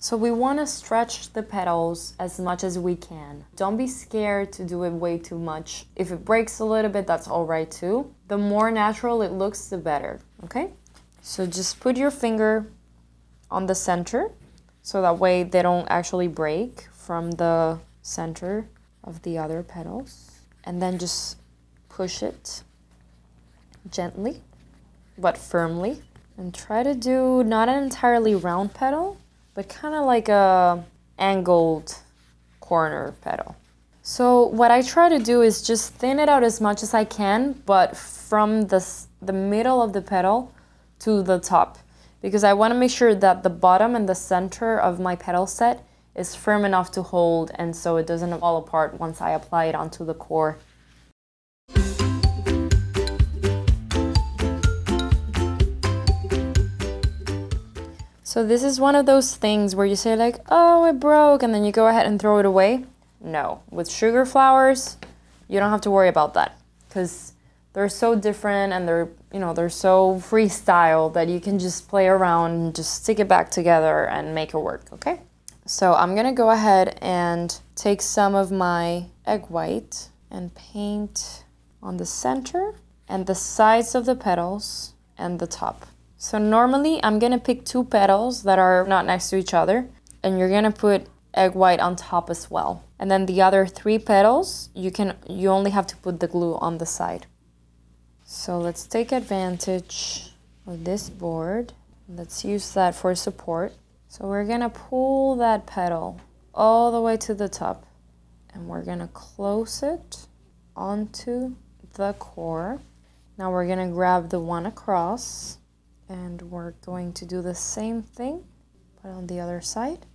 So we want to stretch the petals as much as we can. Don't be scared to do it way too much. If it breaks a little bit, that's all right too. The more natural it looks, the better, okay? So just put your finger on the center, so that way they don't actually break from the center of the other petals. And then just push it gently, but firmly. And try to do not an entirely round petal, but kind of like a angled corner petal. So what I try to do is just thin it out as much as I can, but from the middle of the petal to the top, because I want to make sure that the bottom and the center of my petal set is firm enough to hold, and so it doesn't fall apart once I apply it onto the core. So this is one of those things where you say like, oh, it broke, and then you go ahead and throw it away. No, with sugar flowers, you don't have to worry about that, because they're so different and they're so freestyle that you can just play around and just stick it back together and make it work, okay? So I'm gonna go ahead and take some of my egg white and paint on the center and the sides of the petals and the top. So normally I'm gonna pick 2 petals that are not next to each other, and you're gonna put egg white on top as well. And then the other 3 petals, you only have to put the glue on the side. So let's take advantage of this board. Let's use that for support. So we're gonna pull that petal all the way to the top, and we're gonna close it onto the core. Now we're gonna grab the one across, and we're going to do the same thing, but on the other side.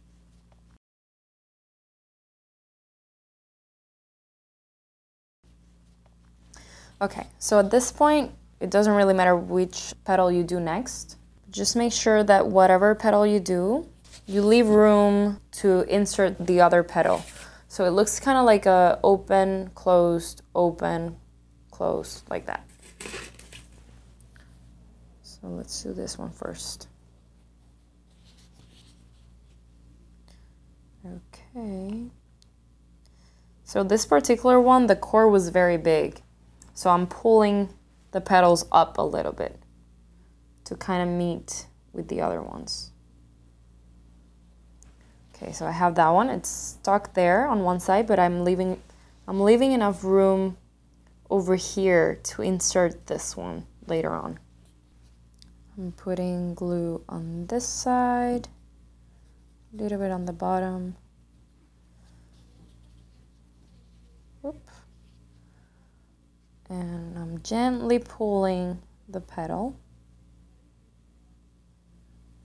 Okay, so at this point, it doesn't really matter which petal you do next. Just make sure that whatever petal you do, you leave room to insert the other petal. So it looks kind of like a open, closed, like that. So let's do this one first. Okay. So this particular one, the core was very big. So I'm pulling the petals up a little bit to kind of meet with the other ones. Okay, so I have that one. It's stuck there on one side, but I'm leaving enough room over here to insert this one later on. I'm putting glue on this side, a little bit on the bottom. Whoop. And I'm gently pulling the petal.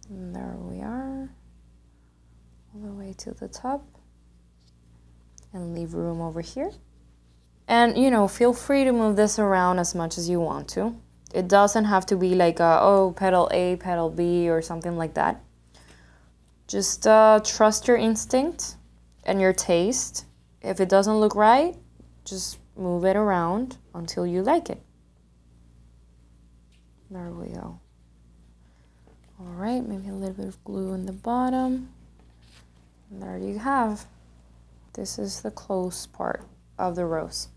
And there we are, all the way to the top. And leave room over here. And, feel free to move this around as much as you want to. It doesn't have to be like, petal A, petal B, or something like that. Just trust your instinct and your taste. If it doesn't look right, just move it around until you like it. There we go. All right, maybe a little bit of glue in the bottom. And there you have. This is the close part of the rose.